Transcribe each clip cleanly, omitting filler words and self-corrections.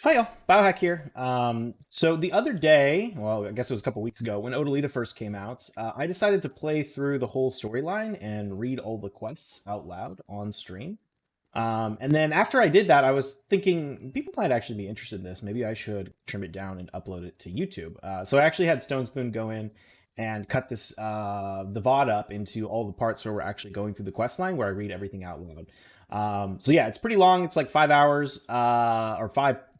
Hi, y'all. Biohack here. So the other day, well, I guess it was a couple weeks ago, when Odalita first came out, I decided to play through the whole storyline and read all the quests out loud on stream. And then after I did that, I was thinking people might actually be interested in this. Maybe I should trim it down and upload it to YouTube. So I actually had Stone Spoon go in and cut the VOD up into all the parts where we're actually going through the quest line, where I read everything out loud. So yeah, it's pretty long. It's like 5 hours, or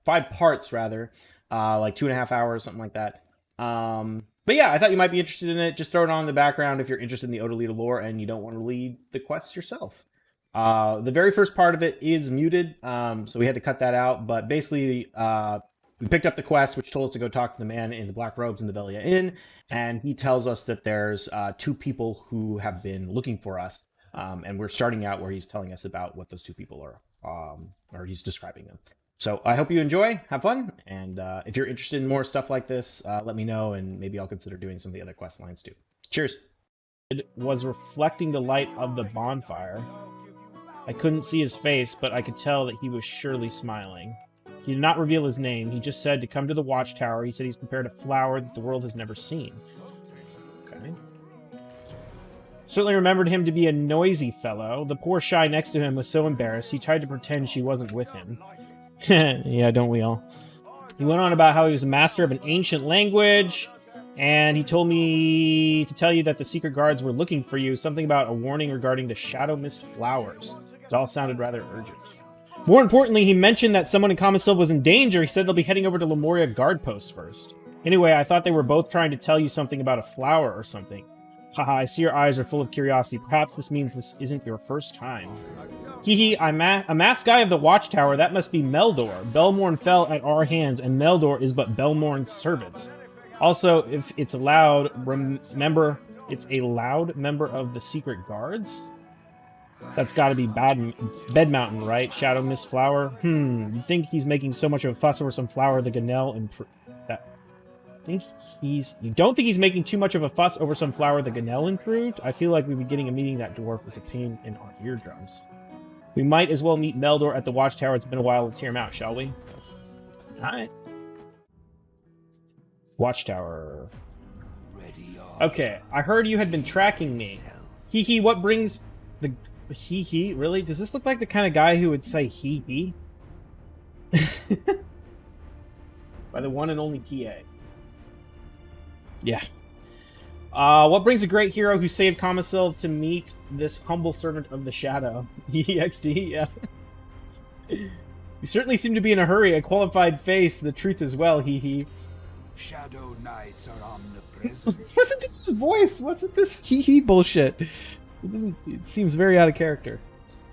five parts rather, like 2.5 hours, something like that. But yeah, I thought you might be interested in it. Just throw it on in the background if you're interested in the Odalita lore and you don't want to lead the quests yourself. The very first part of it is muted, so we had to cut that out. But basically, we picked up the quest, which told us to go talk to the man in the black robes in the Velia Inn, and he tells us that there's two people who have been looking for us, and we're starting out where he's telling us about what those two people are, or he's describing them. So I hope you enjoy, have fun, and if you're interested in more stuff like this, let me know, and maybe I'll consider doing some of the other quest lines too. Cheers. It was reflecting the light of the bonfire. I couldn't see his face, but I could tell that he was surely smiling. He did not reveal his name. He just said to come to the watchtower. He said he's prepared a flower that the world has never seen. Okay. Certainly remembered him to be a noisy fellow. The poor shy next to him was so embarrassed, he tried to pretend she wasn't with him. Yeah, don't we all? He went on about how he was a master of an ancient language, and he told me to tell you that the secret guards were looking for you, something about a warning regarding the shadow mist flowers. It all sounded rather urgent. More importantly, he mentioned that someone in Commassive was in danger. He said they'll be heading over to Lemuria guard post first. Anyway, I thought they were both trying to tell you something about a flower or something. Haha, I see your eyes are full of curiosity. Perhaps this means this isn't your first time. Hehe, I'm a masked guy of the Watchtower. That must be Meldor. Belmorn fell at our hands, and Meldor is but Belmorn's servant. Also, if it's allowed, remember, it's a loud member of the Secret Guards? That's gotta be Bed Mountain, right? Shadow Mist Flower? You think he's making so much of a fuss over some flower the Ganel You don't think he's making too much of a fuss over some flower the Ganel improved? I feel like we'd be getting a meeting that dwarf is a pain in our eardrums. We might as well meet Meldor at the Watchtower. It's been a while. Let's hear him out, shall we? Alright. Watchtower. Okay, I heard you had been tracking me. Hee, what brings the... Hee, really? Does this look like the kind of guy who would say hee? By the one and only PA. Yeah. What brings a great hero who saved Commassive to meet this humble servant of the shadow? EXD, yeah. You certainly seem to be in a hurry. A qualified face, the truth as well, hee. Shadow knights are omnipresent. Listen to his voice. What's with this hee bullshit? It seems very out of character.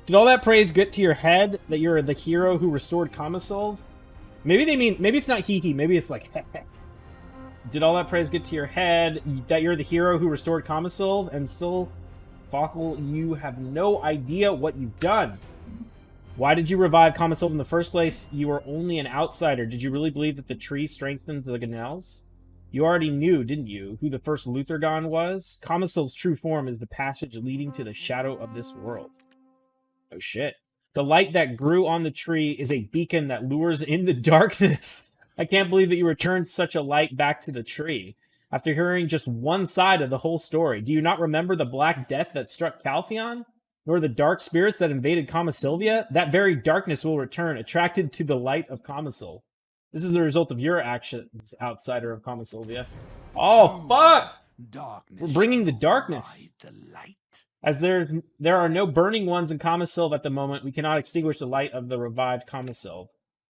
Did all that praise get to your head that you're the hero who restored Commassive? Maybe it's not hee, maybe it's like heh. Did all that praise get to your head that you're the hero who restored Commassive, and still, Fokkel, you have no idea what you've done? Why did you revive Commassive in the first place? You were only an outsider. Did you really believe that the tree strengthened the Ganels? You already knew, didn't you, who the first Luthorgon was? Commassive's true form is the passage leading to the shadow of this world. Oh shit. The light that grew on the tree is a beacon that lures in the darkness. I can't believe that you returned such a light back to the tree. After hearing just one side of the whole story, do you not remember the Black Death that struck Caltheon? Nor the dark spirits that invaded Commasylvia? That very darkness will return, attracted to the light of Commassive. This is the result of your actions, outsider of Commasylvia. Oh, fuck! Darkness. We're bringing the darkness. The light. As there are no burning ones in Commassive at the moment, we cannot extinguish the light of the revived Commassive.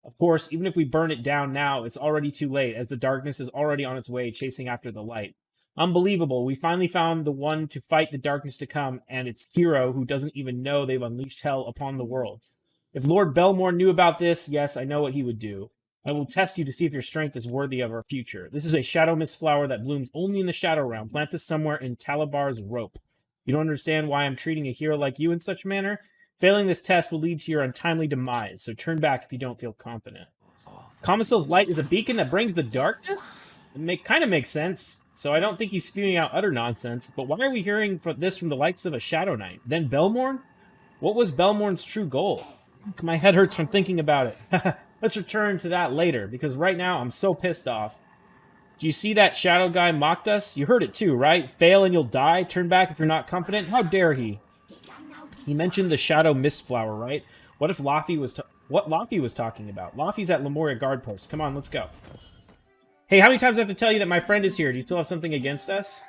Of course, even if we burn it down now, it's already too late, as the darkness is already on its way, chasing after the light. Unbelievable. We finally found the one to fight the darkness to come, and its hero who doesn't even know they've unleashed hell upon the world. If Lord Belmore knew about this, yes, I know what he would do. I will test you to see if your strength is worthy of our future. This is a shadow mist flower that blooms only in the Shadow Realm. Plant this somewhere in Talabar's rope. You don't understand why I'm treating a hero like you in such a manner? Failing this test will lead to your untimely demise, so turn back if you don't feel confident. Commassive's light is a beacon that brings the darkness? It kind of makes sense, so I don't think he's spewing out utter nonsense, but why are we hearing this from the likes of a Shadow Knight? Then Belmorn? What was Belmorn's true goal? My head hurts from thinking about it. Let's return to that later, because right now I'm so pissed off. Do you see that shadow guy mocked us? You heard it too, right? Fail and you'll die. Turn back if you're not confident. How dare he? He mentioned the shadow mistflower, right? What if Laffy was what Laffy was talking about? Laffy's at Lemuria guard post. Come on, let's go. Hey, how many times do I have to tell you that my friend is here? Do you still have something against us?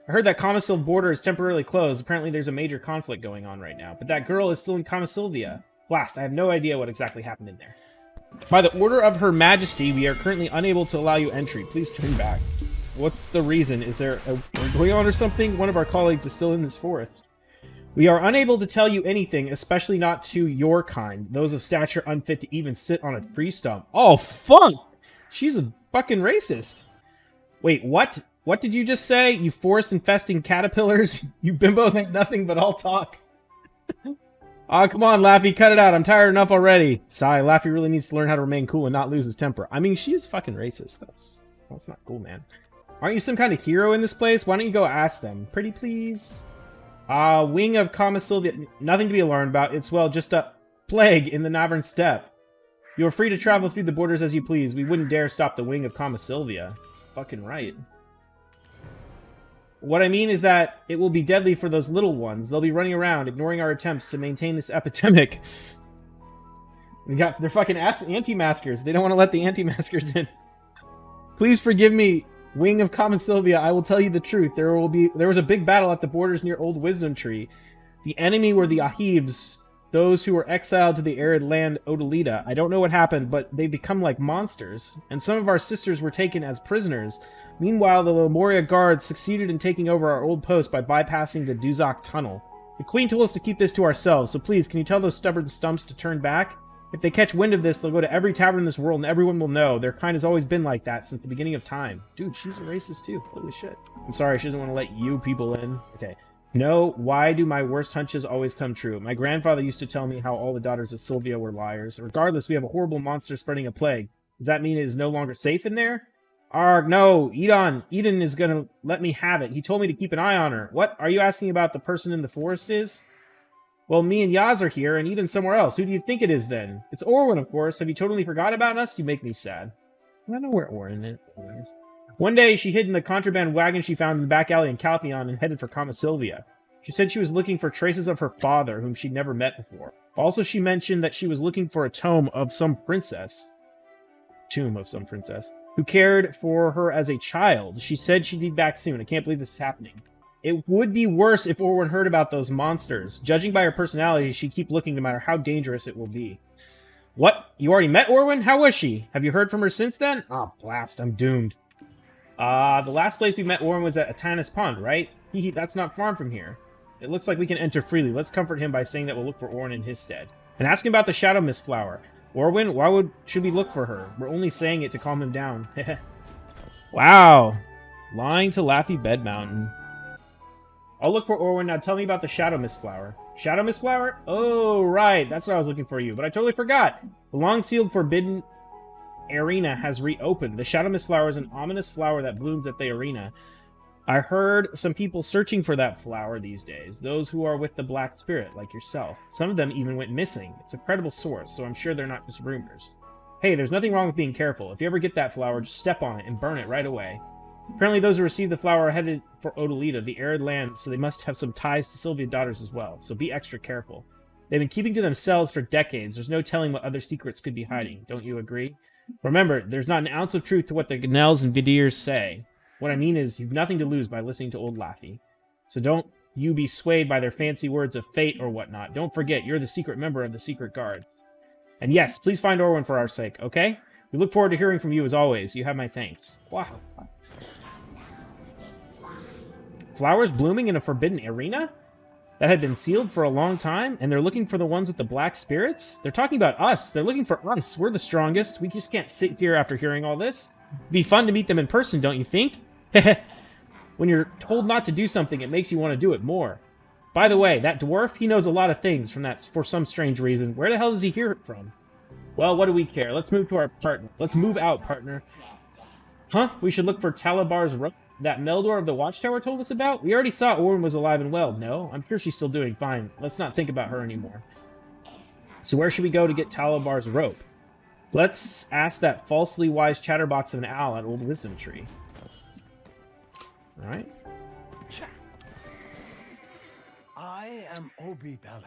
I heard that Commassive Border is temporarily closed. Apparently there's a major conflict going on right now. But that girl is still in Commassylvia. Blast, I have no idea what exactly happened in there. By the order of Her Majesty, we are currently unable to allow you entry. Please turn back. What's the reason? Is there a war going on or something? One of our colleagues is still in this forest. We are unable to tell you anything, especially not to your kind. Those of stature unfit to even sit on a tree stump. Oh, fuck! She's a fucking racist. Wait, what? What did you just say? You forest-infesting caterpillars? You bimbos ain't nothing but all talk. Aw, come on, Laffy, cut it out. I'm tired enough already. Sigh, Laffy really needs to learn how to remain cool and not lose his temper. I mean, she is fucking racist. That's not cool, man. Aren't you some kind of hero in this place? Why don't you go ask them? Pretty please? Wing of Commassylvia. Nothing to be alarmed about. It's, well, just a plague in the Navern Steppe. You are free to travel through the borders as you please. We wouldn't dare stop the Wing of Commassylvia. Fucking right. What I mean is that it will be deadly for those little ones. They'll be running around, ignoring our attempts to maintain this epidemic. They're fucking anti-maskers. They don't want to let the anti-maskers in. Please forgive me, Wing of Commassylvia. I will tell you the truth. There was a big battle at the borders near Old Wisdom Tree. The enemy were the Ahibs, those who were exiled to the arid land Odalita. I don't know what happened, but they become like monsters. And some of our sisters were taken as prisoners. Meanwhile, the Lemuria guards succeeded in taking over our old post by bypassing the Duzak tunnel. The Queen told us to keep this to ourselves, so please, can you tell those stubborn stumps to turn back? If they catch wind of this, they'll go to every tavern in this world and everyone will know. Their kind has always been like that since the beginning of time. Dude, she's a racist too. Holy shit. I'm sorry, she doesn't want to let you people in. Okay. No, why do my worst hunches always come true? My grandfather used to tell me how all the daughters of Sylvia were liars. Regardless, we have a horrible monster spreading a plague. Does that mean it is no longer safe in there? Arg, no, Eden is gonna let me have it. He told me to keep an eye on her. What? Are you asking about the person in the forest is? Well, me and Yaz are here, and Eden's somewhere else. Who do you think it is, then? It's Orwin, of course. Have you totally forgot about us? You make me sad. I don't know where Orwin is. One day, she hid in the contraband wagon she found in the back alley in Caltheon and headed for Commassylvia. She said she was looking for traces of her father, whom she'd never met before. Also, she mentioned that she was looking for a tomb of some princess, who cared for her as a child. She said she'd be back soon. I can't believe this is happening. It would be worse if Orwin heard about those monsters. Judging by her personality, she'd keep looking no matter how dangerous it will be. What? You already met Orwin? How was she? Have you heard from her since then? Oh, blast. I'm doomed. The last place we met Orwin was at Atanis Pond, right? That's not far from here. It looks like we can enter freely. Let's comfort him by saying that we'll look for Orwin in his stead. And ask him about the Shadow Mistflower. Orwin, why should we look for her? We're only saying it to calm him down. Wow. Lying to Laffy Bed Mountain. I'll look for Orwin. Now tell me about the Shadow Mistflower. Shadow Mistflower? Oh, right. That's what I was looking for you. But I totally forgot. The long-sealed Forbidden Arena has reopened. The Shadow Mistflower is an ominous flower that blooms at the arena. I heard some people searching for that flower these days, those who are with the Black Spirit, like yourself. Some of them even went missing. It's a credible source, so I'm sure they're not just rumors. Hey, there's nothing wrong with being careful. If you ever get that flower, just step on it and burn it right away. Apparently those who received the flower are headed for Odalita, the arid land, so they must have some ties to Sylvia daughters as well, so be extra careful. They've been keeping to themselves for decades. There's no telling what other secrets could be hiding. Don't you agree? Remember, there's not an ounce of truth to what the Gannells and Vidirs say. What I mean is, you've nothing to lose by listening to old Laffy. So don't you be swayed by their fancy words of fate or whatnot. Don't forget, you're the secret member of the Secret Guard. And yes, please find Orwin for our sake, okay? We look forward to hearing from you as always. You have my thanks. Wow. Flowers blooming in a forbidden arena? That had been sealed for a long time, and they're looking for the ones with the black spirits? They're talking about us. They're looking for us. We're the strongest. We just can't sit here after hearing all this. It'd be fun to meet them in person, don't you think? When you're told not to do something, it makes you want to do it more. By the way, that dwarf, he knows a lot of things for some strange reason. Where the hell does he hear it from? Well, what do we care? Let's move to our partner. Let's move out, partner. Huh? We should look for Talabar's rope that Meldor of the Watchtower told us about? We already saw Orwin was alive and well. No, I'm sure she's still doing fine. Let's not think about her anymore. So where should we go to get Talabar's rope? Let's ask that falsely wise chatterbox of an owl at Old Wisdom Tree. All right. I am Obi Bellin.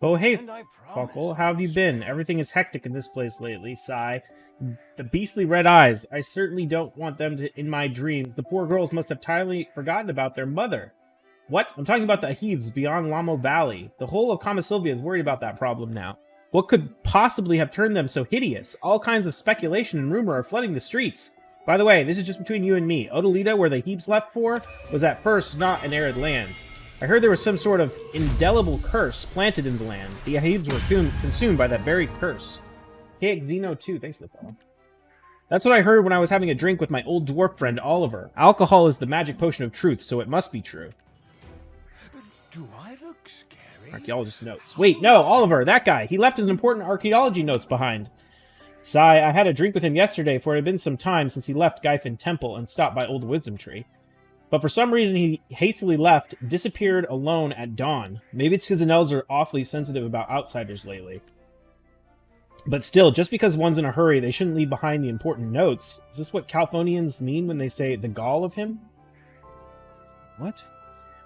Oh, hey, And I promise Fuckle, how have you I'll been? stay. Everything is hectic in this place lately. Sigh. The beastly red eyes. I certainly don't want them in my dreams. The poor girls must have entirely forgotten about their mother. What? I'm talking about the Ahibs beyond Lamo Valley. The whole of Commassylvia is worried about that problem now. What could possibly have turned them so hideous? All kinds of speculation and rumor are flooding the streets. By the way, this is just between you and me. Odalita, where the Ahibs left for, was at first not an arid land. I heard there was some sort of indelible curse planted in the land. The Ahibs were consumed by that very curse. KXeno2, thanks to the follow. That's what I heard when I was having a drink with my old dwarf friend Oliver. Alcohol is the magic potion of truth, so it must be true. Do I look scary? Archaeologist notes. Wait, no, Oliver, that guy. He left his important archaeology notes behind. Sigh, I had a drink with him yesterday, for it had been some time since he left Gyfin Temple and stopped by Old Wisdom Tree. But for some reason he hastily left, disappeared alone at dawn. Maybe it's because the elves are awfully sensitive about outsiders lately. But still, just because one's in a hurry, they shouldn't leave behind the important notes. Is this what Calphonians mean when they say the gall of him? What?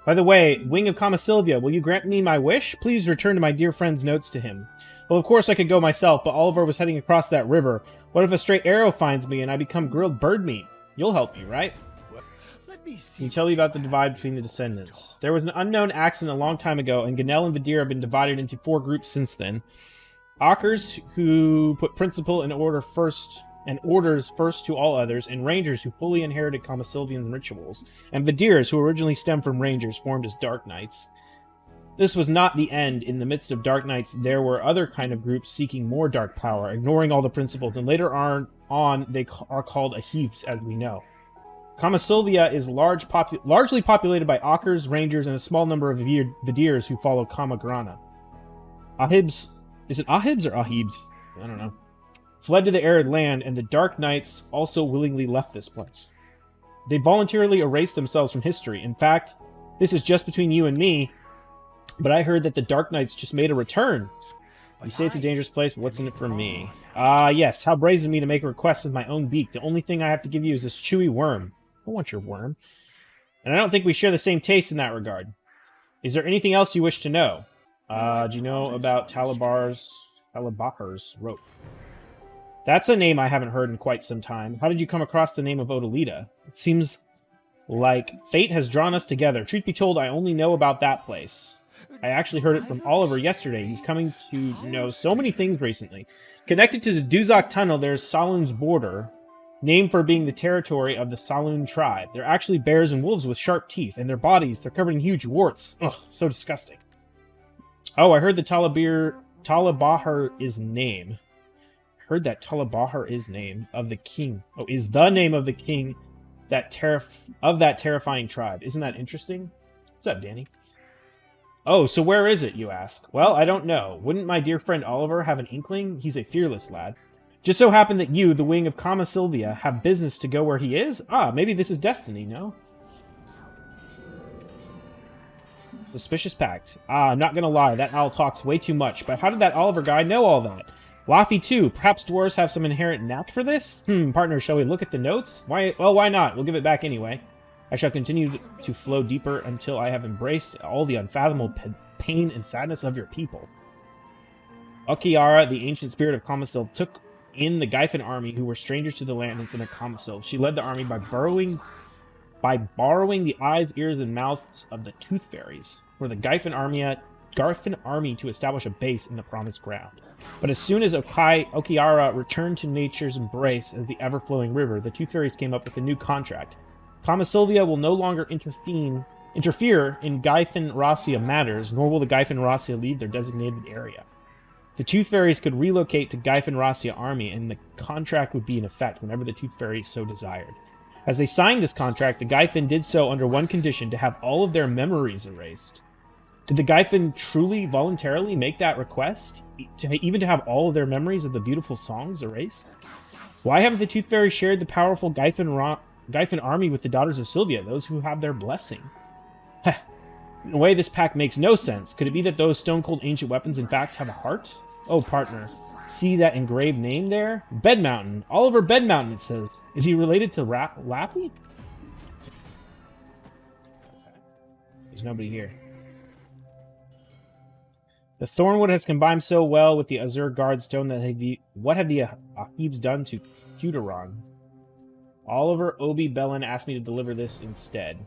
By the way, Wing of Commassylvia, will you grant me my wish? Please return to my dear friend's notes to him. Well, of course I could go myself, but Oliver was heading across that river. What if a stray arrow finds me and I become grilled bird meat? You'll help me, right? Well, let me see. Can you tell me about the divide between the descendants? There was an unknown accident a long time ago, and Ganel and Vidir have been divided into 4 groups since then. Ockers, who put principle in order first and orders first to all others, and Rangers, who fully inherited Commassylvian rituals, and Vidirs, who originally stemmed from Rangers, formed as Dark Knights. This was not the end. In the midst of Dark Knights, there were other kind of groups seeking more dark power, ignoring all the principles, and later on they are called Ahibs, as we know. Commassylvia is largely populated by Ockers, Rangers, and a small number of Vidirs who follow Kamagrana. Ahibs... Is it Ahibs or Ahibs? I don't know. Fled to the arid land, and the Dark Knights also willingly left this place. They voluntarily erased themselves from history. In fact, this is just between you and me, but I heard that the Dark Knights just made a return. You say it's a dangerous place, but what's in it for me? Yes, how brazen of me to make a request with my own beak. The only thing I have to give you is this chewy worm. I want your worm. And I don't think we share the same taste in that regard. Is there anything else you wish to know? Do you know about Talabahar's rope? That's a name I haven't heard in quite some time. How did you come across the name of Odalita? It seems like fate has drawn us together. Truth be told, I only know about that place. I actually heard it from Oliver yesterday. He's coming to know so many things recently. Connected to the Duzak Tunnel, there's Saloon's Border, named for being the territory of the Saloon tribe. They're actually bears and wolves with sharp teeth, and their bodies, they're covered in huge warts. Ugh, so disgusting. Oh, I heard the Talabahar is name. Heard that Talabahar is name of the king. Oh, is the name of the king that terrifying tribe. Isn't that interesting? What's up, Danny? Oh, so where is it, you ask? Well, I don't know. Wouldn't my dear friend Oliver have an inkling? He's a fearless lad. Just so happened that you, the Wing of Commassylvia, have business to go where he is? Ah, maybe this is destiny, no? Suspicious pact. Ah, I'm not gonna lie, that owl talks way too much, but how did that Oliver guy know all that? Laffy too. Perhaps dwarves have some inherent knack for this? Partner, shall we look at the notes? Why? Well, why not? We'll give it back anyway. I shall continue to flow deeper until I have embraced all the unfathomable pain and sadness of your people. Okiara, the ancient spirit of Commasylv, took in the Gyfin army, who were strangers to the land and sent a Commasylv. She led the army by borrowing the eyes, ears, and mouths of the Tooth Fairies for the Gyfin army to establish a base in the Promised Ground. But as soon as Okiara returned to nature's embrace as the ever-flowing river, the Tooth Fairies came up with a new contract. Commassylvia will no longer interfere in Gyfin Rassia matters, nor will the Gyfin Rassia leave their designated area. The Tooth Fairies could relocate to Gyfin Rassia army, and the contract would be in effect whenever the Tooth Fairies so desired. As they signed this contract, the Gyfin did so under one condition: to have all of their memories erased. Did the Gyfin truly voluntarily make that request? Even to have all of their memories of the beautiful songs erased? Why haven't the Tooth Fairies shared the powerful Gyfin army with the Daughters of Sylvia, those who have their blessing? In a way, this pact makes no sense. Could it be that those stone-cold ancient weapons in fact have a heart? Oh, partner, See that engraved name there? Bed Mountain. Oliver Bed Mountain, it says. Is he related to Laffy? There's nobody here. The Thornwood has combined so well with the Azure Guardstone that what have the Ahibs done to Cuteron? Oliver Obi Bellin asked me to deliver this instead.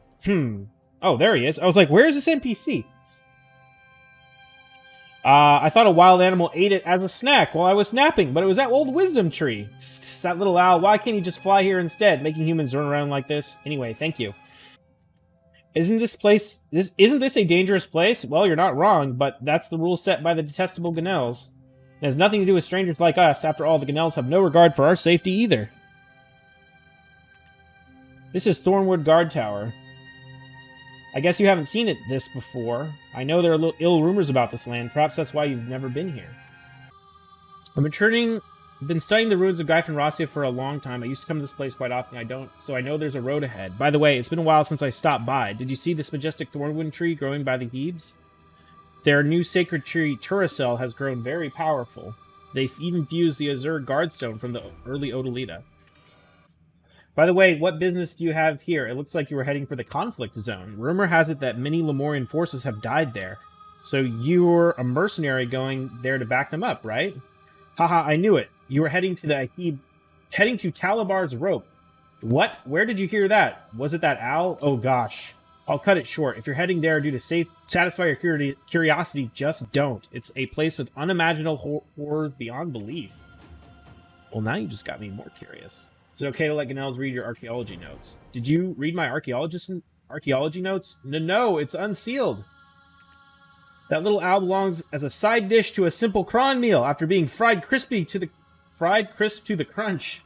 Oh, there he is. I was like, where is this NPC? I thought a wild animal ate it as a snack while I was napping, but it was that old wisdom tree. That little owl, why can't he just fly here instead, making humans run around like this? Anyway, thank you. Isn't this a dangerous place? Well, you're not wrong, but that's the rule set by the detestable Ganels. It has nothing to do with strangers like us. After all, the Ganels have no regard for our safety either. This is Thornwood Guard Tower. I guess you haven't seen this before. I know there are ill rumors about this land. Perhaps that's why you've never been here. I've been studying the ruins of Gryphon Rossia for a long time. I used to come to this place quite often. So I know there's a road ahead. By the way, it's been a while since I stopped by. Did you see this majestic thornwood tree growing by the Hebes? Their new sacred tree, Turacel, has grown very powerful. They've even fused the Azure Guardstone from the early Odalita. By the way, what business do you have here? It looks like you were heading for the conflict zone. Rumor has it that many Lemurian forces have died there. So you were a mercenary going there to back them up, right? Haha, I knew it. You were heading to Talabar's rope. What? Where did you hear that? Was it that owl? Oh gosh. I'll cut it short. If you're heading there due to satisfy your curiosity, just don't. It's a place with unimaginable horror beyond belief. Well, now you just got me more curious. Is it okay to let Ganels read your archaeology notes? Did you read my archaeology notes? No, it's unsealed. That little owl belongs as a side dish to a simple cron meal after being fried crisp to the crunch.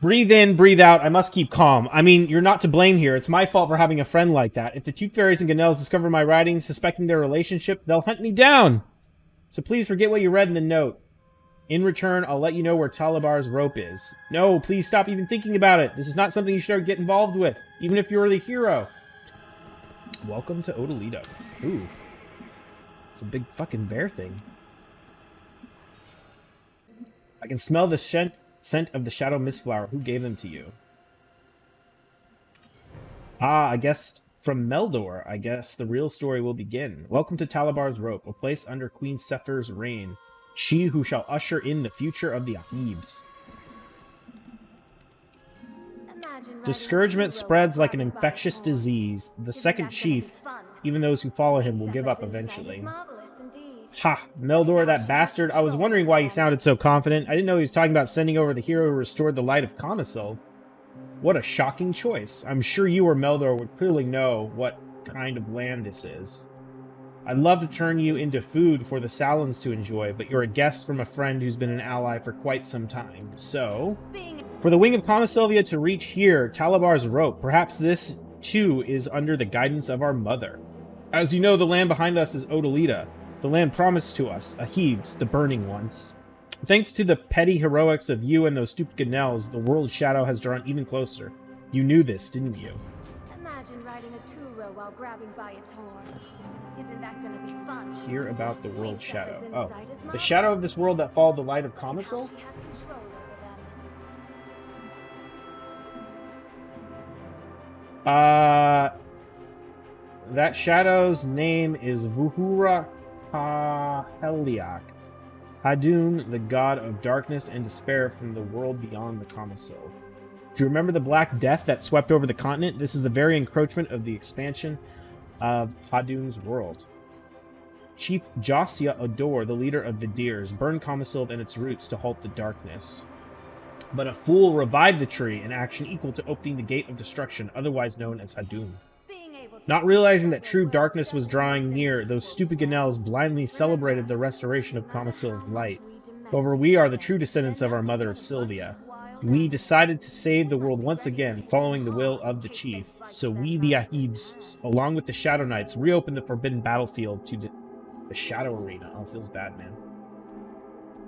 Breathe in, breathe out. I must keep calm. I mean, you're not to blame here. It's my fault for having a friend like that. If the Tooth Fairies and Ganels discover my writing, suspecting their relationship, they'll hunt me down. So please forget what you read in the note. In return, I'll let you know where Talabar's rope is. No, please stop even thinking about it. This is not something you should get involved with, even if you're the hero. Welcome to Odalita. Ooh. It's a big fucking bear thing. I can smell the scent of the Shadow Mistflower. Who gave them to you? Ah, I guess from Meldor. I guess the real story will begin. Welcome to Talabar's rope, a place under Queen Sephir's reign. She who shall usher in the future of the Ahibs. Discouragement spreads like an infectious disease. The second chief, even those who follow him, will give up eventually. Ha! Meldor, that bastard. I was wondering why he sounded so confident. I didn't know he was talking about sending over the hero who restored the light of Commassive. What a shocking choice. I'm sure you or Meldor would clearly know what kind of land this is. I'd love to turn you into food for the Salons to enjoy, but you're a guest from a friend who's been an ally for quite some time. So, for the wing of Commassylvia to reach here, Talabar's rope, perhaps this, too, is under the guidance of our mother. As you know, the land behind us is Odalita, the land promised to us, Ahibs, the burning ones. Thanks to the petty heroics of you and those stupid Ganels, the world shadow has drawn even closer. You knew this, didn't you? Imagine riding a two-row while grabbing by its horns. Isn't that gonna be fun? Hear about the world shadow. Oh, the shadow of this world that followed the light of Commassive? That shadow's name is Vuhura Heliak. Hadun, the god of darkness and despair from the world beyond the Commassive. Do you remember the Black Death that swept over the continent? This is the very encroachment of the expansion of Hadun's world. Chief Josia Odor, the leader of the Deers, burned Commassive and its roots to halt the darkness. But a fool revived the tree, an action equal to opening the gate of destruction, otherwise known as Hadun. Not realizing that true darkness was drawing near, those stupid Ganels blindly celebrated the restoration of Commassive's light. However, we are the true descendants of our mother Sylvia. We decided to save the world once again, following the will of the chief. So we, the Ahibs, along with the Shadow Knights, reopened the forbidden battlefield to the Shadow Arena. Oh, it feels bad, man.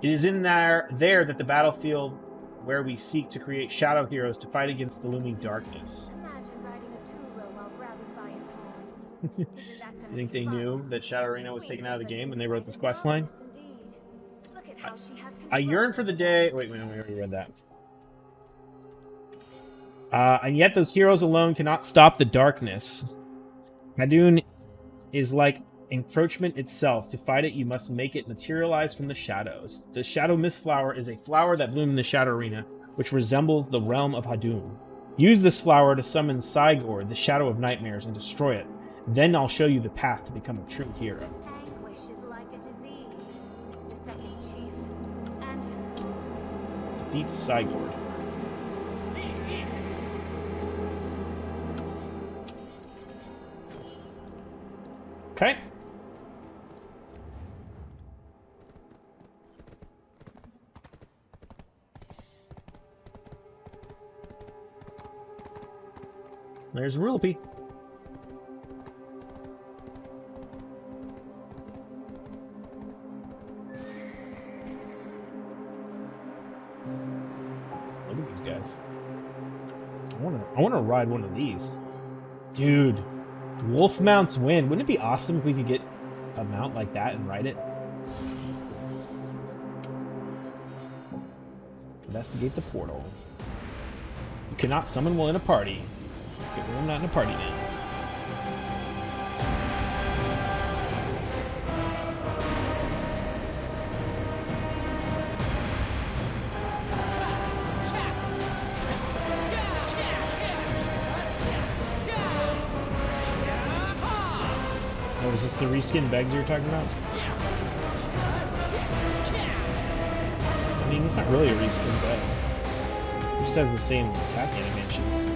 It is in there that the battlefield where we seek to create shadow heroes to fight against the looming darkness. Imagine riding a two-row while grabbing by its horns. You think they knew that Shadow Arena was taken out of the game when they wrote this quest line? how she has I control yearn for the over day... Wait, we already read that. And yet those heroes alone cannot stop the darkness. Hadun is like encroachment itself. To fight it, you must make it materialize from the shadows. The Shadow Mist Flower is a flower that bloomed in the Shadow Arena, which resembles the realm of Hadun. Use this flower to summon Sigurd, the Shadow of Nightmares, and destroy it. Then I'll show you the path to become a true hero. Anguish is like a disease. The second chief and his Defeat Sigurd. Okay. There's Rulpy. Look at these guys. I wanna ride one of these. Dude, wolf mounts win. Wouldn't it be awesome if we could get a mount like that and ride it? Investigate the portal. You cannot summon one in a party. Okay, well, I'm not in a party now. Oh, is this the reskin Begs you're talking about? I mean, it's not really a reskin Beg. It just has the same attack animations.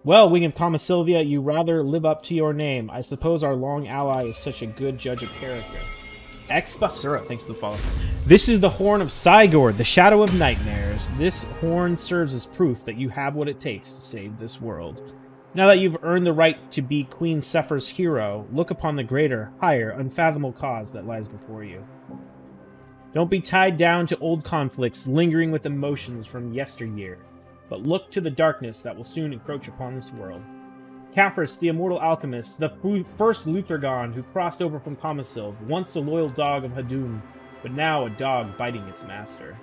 Well, Wing of Commassylvia, you rather live up to your name. I suppose our long ally is such a good judge of character. Expasura, thanks for the follow. This is the Horn of Sigurd, the Shadow of Nightmares. This horn serves as proof that you have what it takes to save this world. Now that you've earned the right to be Queen Sephir's hero, look upon the greater, higher, unfathomable cause that lies before you. Don't be tied down to old conflicts, lingering with emotions from yesteryear, but look to the darkness that will soon encroach upon this world. Caphras, the immortal alchemist, the first Luthragon who crossed over from Commasylve, once a loyal dog of Hadum, but now a dog biting its master.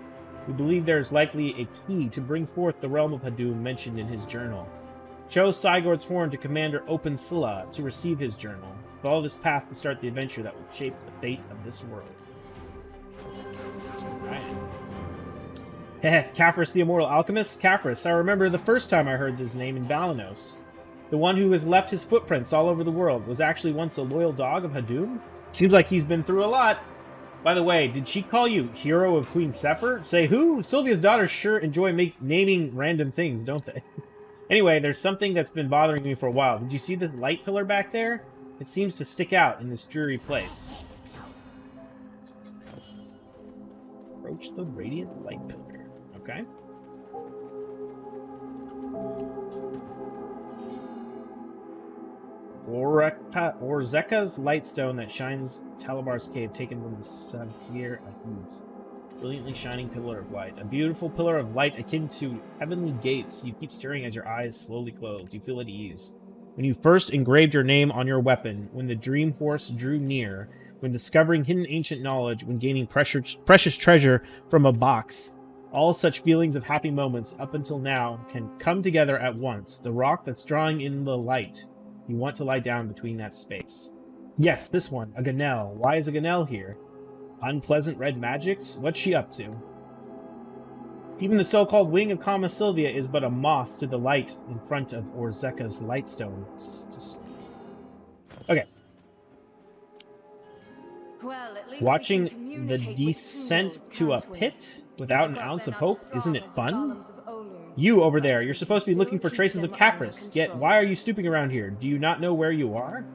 We believe there is likely a key to bring forth the realm of Hadum mentioned in his journal. Show Sigurd's horn to Commander Open Scylla to receive his journal. Follow this path to start the adventure that will shape the fate of this world. Alright. Caphras, the immortal alchemist? Caphras, I remember the first time I heard this name in Valanos. The one who has left his footprints all over the world was actually once a loyal dog of Hadum? Seems like he's been through a lot. By the way, did she call you Hero of Queen Sephir? Say who? Sylvia's daughters sure enjoy naming random things, don't they? Anyway, there's something that's been bothering me for a while. Did you see the light pillar back there? It seems to stick out in this dreary place. Approach the radiant light pillar. Okay. Orzeka's lightstone that shines Talabar's cave, taken from the Saphir Ahuz. Brilliantly shining pillar of light. A beautiful pillar of light akin to heavenly gates. You keep staring as your eyes slowly close. You feel at ease. When you first engraved your name on your weapon, when the dream horse drew near, when discovering hidden ancient knowledge, when gaining precious treasure from a box, all such feelings of happy moments up until now can come together at once. The rock that's drawing in the light. You want to lie down between that space. Yes, this one, a Ganel. Why is a Ganel here? Unpleasant red magics? What's she up to? Even the so-called Wing of Commassylvia is but a moth to the light in front of Orzeka's lightstone. Okay. Well, at least Watching we can the communicate with descent Tauros, to a can't we? pit without an Because ounce they're of not hope, strong isn't it as the fun? golems of Olun. You over But there, you're we supposed to can be looking still for traces of keep them under Caphras, yet control. why are you stooping around here? Do you not know where you are?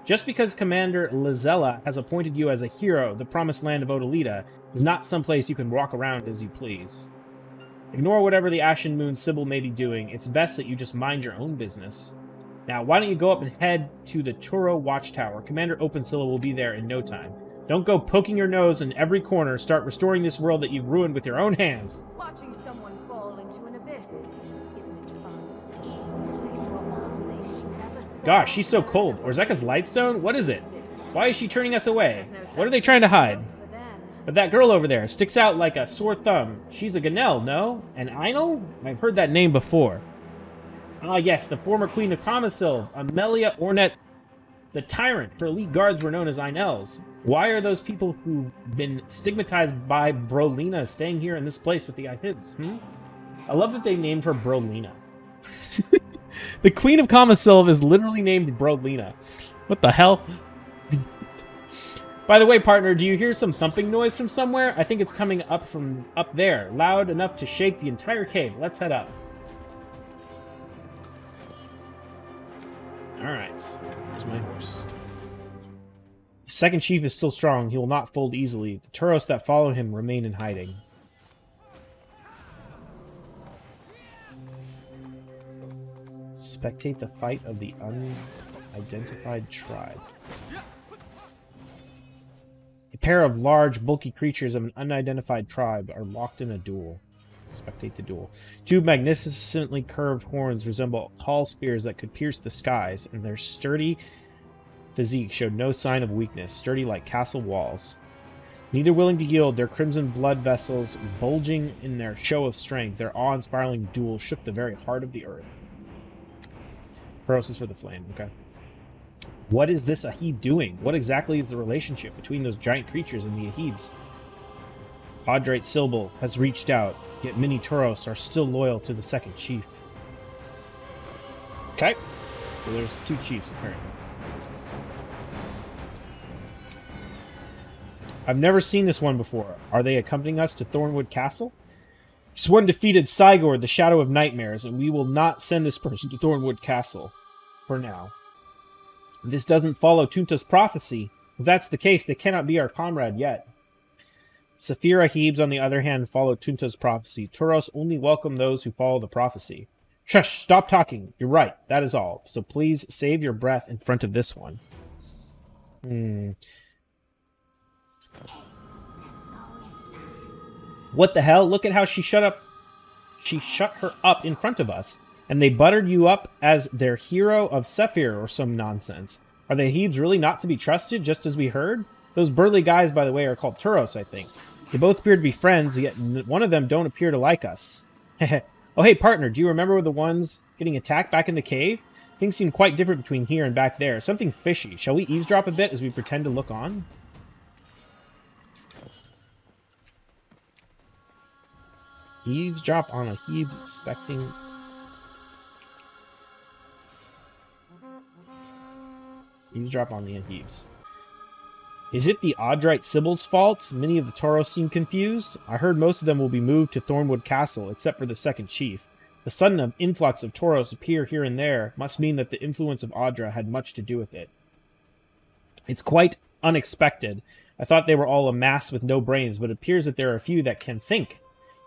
Just because Commander Lizella has appointed you as a hero, the promised land of Odalita is not someplace you can walk around as you please. Ignore whatever the Ashen Moon Sybil may be doing. It's best that you just mind your own business. Now, why don't you go up and head to the Turo Watchtower? Commander Opensilla will be there in no time. Don't go poking your nose in every corner. Start restoring this world that you've ruined with your own hands. Watching someone fall into an abyss, isn't it fun? A place where all things you never saw Gosh, she's so cold. Orzeka's Lightstone? What is it? Why is she turning us away? What are they trying to hide? for them. But that girl over there sticks out like a sore thumb. She's a Ganel, no? An Einel? I've heard that name before. Ah, yes, the former queen of Commassive, Amelia Ornette the Tyrant. Her elite guards were known as Einels. Why are those people who've been stigmatized by Brolina staying here in this place with the Ihibs, I love that they named her Brolina. The queen of Commassive is literally named Brolina. What the hell? By the way, partner, do you hear some thumping noise from somewhere? I think it's coming up from up there, loud enough to shake the entire cave. Let's head up. Alright, here's my horse. The second chief is still strong. He will not fold easily. The Tauros that follow him remain in hiding. Spectate the fight of the unidentified tribe. A pair of large, bulky creatures of an unidentified tribe are locked in a duel. Spectate the duel. Two magnificently curved horns resemble tall spears that could pierce the skies, and their sturdy physique showed no sign of weakness, sturdy like castle walls. Neither willing to yield, their crimson blood vessels bulging in their show of strength, their awe-inspiring duel shook the very heart of the earth. Process for the flame, okay. What is this Ahib doing? What exactly is the relationship between those giant creatures and the Ahibs? Audrate Sybil has reached out, yet many Tauros are still loyal to the second chief. Okay. So there's two chiefs, apparently. I've never seen this one before. Are they accompanying us to Thornwood Castle? Just one defeated Sigurd, the Shadow of Nightmares, and we will not send this person to Thornwood Castle. For now. This doesn't follow Tunta's prophecy. If that's the case, they cannot be our comrade yet. Saphir Ahibs, on the other hand, follow Tunta's prophecy. Tauros only welcome those who follow the prophecy. Shush! Stop talking! You're right, that is all. So please save your breath in front of this one. What the hell? Look at how she shut her up in front of us. And they buttered you up as their hero of Sephir or some nonsense. Are the Ahibs really not to be trusted, just as we heard? Those burly guys, by the way, are called Tauros, I think. They both appear to be friends, yet one of them don't appear to like us. Oh, hey, partner, do you remember the ones getting attacked back in the cave? Things seem quite different between here and back there. Something's fishy. Shall we eavesdrop a bit as we pretend to look on? Eavesdrop on Ahibs expecting... Eavesdrop on the Ahibs. Is it the Audrate Sybil's fault? Many of the Tauros seem confused. I heard most of them will be moved to Thornwood Castle, except for the second chief. The sudden influx of Tauros appear here and there must mean that the influence of Audra had much to do with it. It's quite unexpected. I thought they were all a mass with no brains, but it appears that there are a few that can think.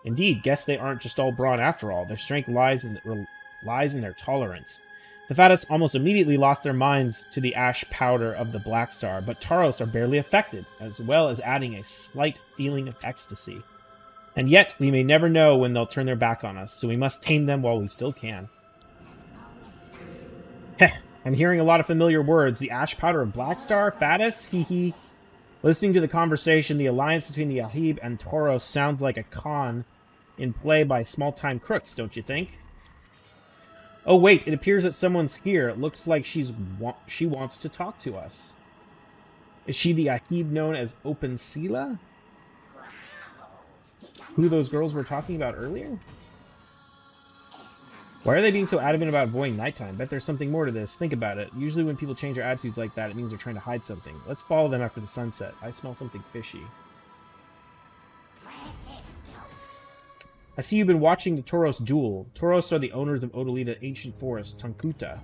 Indeed, guess they aren't just all brawn after all. Their strength lies in their tolerance. The Fatis almost immediately lost their minds to the ash powder of the Black Star, but Tauros are barely affected, as well as adding a slight feeling of ecstasy. And yet, we may never know when they'll turn their back on us, so we must tame them while we still can. Heh, I'm hearing a lot of familiar words. The ash powder of Black Star? Fatis? Hee hee. Listening to the conversation, the alliance between the Ahib and Tauros sounds like a con in play by small-time crooks, don't you think? Oh wait, it appears that someone's here. It looks like she wants to talk to us. Is she the Ahib known as Opensilla? Who those girls were talking about earlier? Why are they being so adamant about avoiding nighttime? Bet there's something more to this. Think about it. Usually when people change their attitudes like that, it means they're trying to hide something. Let's follow them after the sunset. I smell something fishy. I see you've been watching the Tauros duel. Tauros are the owners of Odalita's ancient forest, Tunkuta.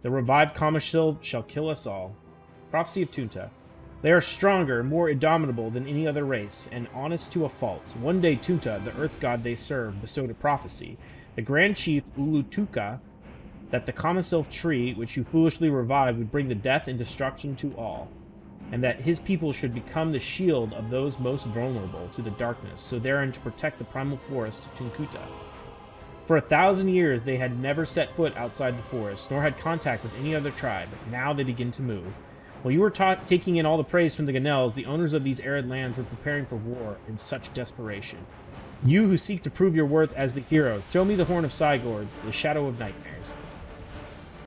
The revived Commassive shall kill us all. Prophecy of Tunta. They are stronger, more indomitable than any other race, and honest to a fault. One day Tunta, the earth god they serve, bestowed a prophecy. The grand chief Ulutuka, that the Commassive tree, which you foolishly revived, would bring the death and destruction to all, and that his people should become the shield of those most vulnerable to the darkness, so therein to protect the primal forest of Tunkuta. For 1,000 years they had never set foot outside the forest, nor had contact with any other tribe. Now they begin to move. While you were taking in all the praise from the Ganels, the owners of these arid lands were preparing for war in such desperation. You who seek to prove your worth as the hero, show me the Horn of Sigurd, the Shadow of Nightmares.